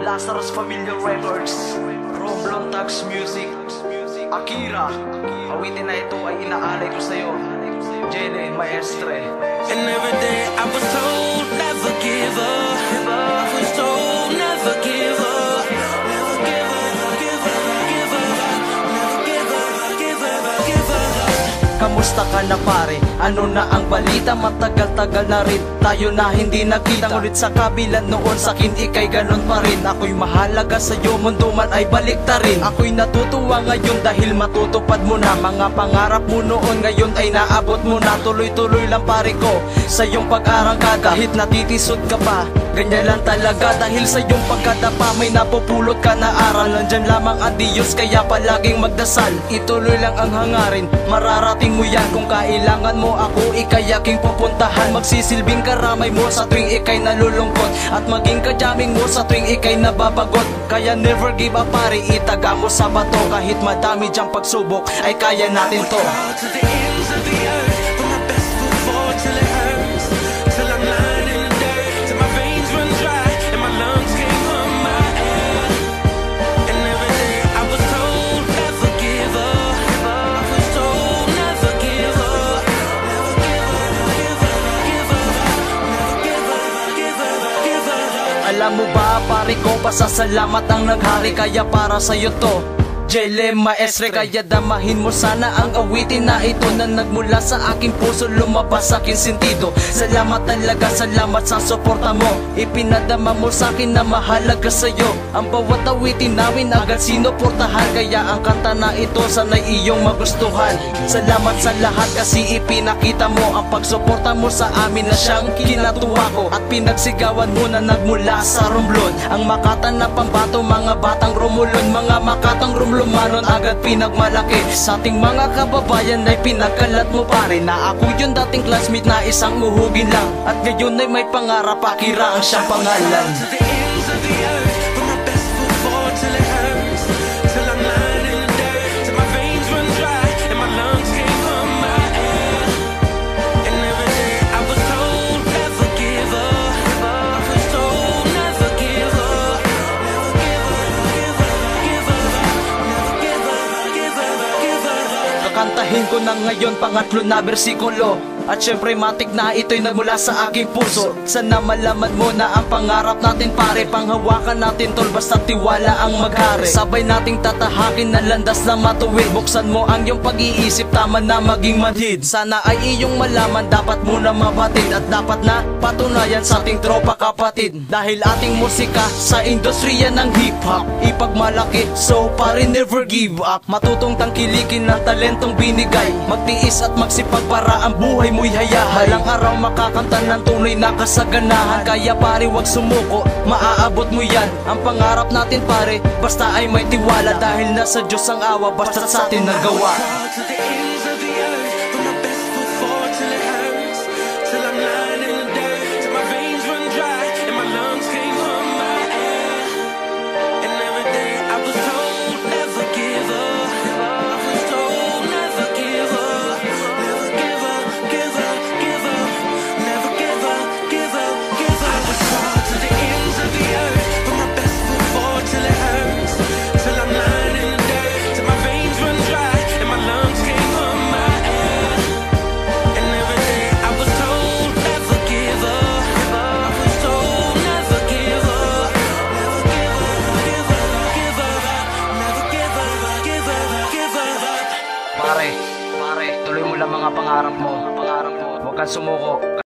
Lazarus Familiar Records, Romblon Tax Music, Akira. Awitin na ito ay inaalay ko sa'yo, Jelle Maestre. And every day I was told never give up. I was told never give up. Never give up, give up, give up. Never give up, give up, give up. Kamusta ka na pare? Ano na ang balita? Matagal-tagal na rin tayo na hindi nagkita. Ngunit sa kabila noon sa'kin ikay ganon pa rin. Ako'y mahalaga sa'yo, mundo man ay baliktarin. Ako'y natutuwa ngayon dahil matutupad mo na mga pangarap mo noon, ngayon ay naabot mo na. Tuloy-tuloy lang pare ko sa iyong pag-arangkada. Kahit natitisod ka pa, ganyan lang talaga. Dahil sa iyong pagkadapa may napupulot ka na aral. Nandyan lamang ang Diyos kaya palaging magdasal. Ituloy lang ang hangarin, mararating mo yan. Kung kailangan mo ako, ikay aking pupuntahan. Magsisilbing karamay mo sa tuwing ikay nalulungkot, at maging kadyaming mo sa tuwing ikay nababagot. Kaya never give up pare, itaga mo sa bato. Kahit madami dyang pagsubok, ay kaya natin to. To the ends of the earth, put my best foot forward till it hurts. Till I'm lying in the dirt, till my veins run dry and my lungs can't pump my air. And every day I was told never give up. I was told never give up. Never give up, give up, give up. Never give up, give up, give up. Alam mo ba pare ko, pasasalamat ang naghari. Kaya para sa'yo to, Jelle Maestre. Kaya damahin mo sana ang awitin na ito na nagmula sa aking puso, lumabas sa aking sentido. Salamat talaga, salamat sa suporta mo. Ipinadama mo sa akin na mahalaga sa'yo. Ang bawat awitin namin agad sinuportahan. Kaya ang kanta na ito sana'y iyong magustuhan. Salamat sa lahat kasi ipinakita mo ang pagsuporta mo sa amin na siyang kinatuwa ko. At pinagsigawan mo na nagmula sa Romblon, ang makatan na pambato, mga batang Romulon. Mga makatang Romlumanon agad pinagmalaki. Sa ating mga kababayan ay pinagkalat mo pare na ako yung dating classmate na isang uhugin lang, at ngayon ay may pangarap, Akira ang siyang pangalan. To the ends of the earth, put my best foot forward till it hurts. Till I'm lying in the dirt, till my veins run dry and my lungs can't pump my air. And every day I was told never give up. I was told never give up. Never give up, give up, give up. Never give up, give up, give up. Kakantahin ko na ngayon pangatlo na bersikulo, at syempre matik na ito'y nagmula sa aking puso. Sana malaman mo na ang pangarap natin pare, panghawakan natin tol, basta tiwala ang maghari. Sabay nating tatahakin na landas na matuwid. Buksan mo ang iyong pag-iisip, tama na maging manhid. Sana ay iyong malaman, dapat mo na mabatid, at dapat na patunayan sa ating tropa kapatid. Dahil ating musika sa industriya ng hip-hop ipagmalaki, so pare never give up. Matutong tangkilikin ng talentong binigay, magtiis at magsipag para ang buhay mo'y hayahay. Balang araw makakanta ng tunay na kasaganahan. Kaya pare wag sumuko, maaabot mo yan. Ang pangarap natin pare, basta ay may tiwala. Dahil nasa Diyos ang awa, basta sa atin nagawa. To the ends of the earth, put my best foot forward till it hurts. Till I'm lying in the dirt, till my veins run dry and my lungs can't pump my air. And every day I was told never give up. I was told never give up. Never give up, give up, give up. Never give up, give up, give up. I was called to the ends of the earth, put my best foot forward till it hurts. Till I'm lying in the dirt, till my veins run dry and my lungs can't pump my air. And every day I was told never give up. I was told never give up. Never give up, give up, give up. Never give up, give up, give up. Pare, tuloy mo lang mga pangarap mo. Huwag kang sumuko.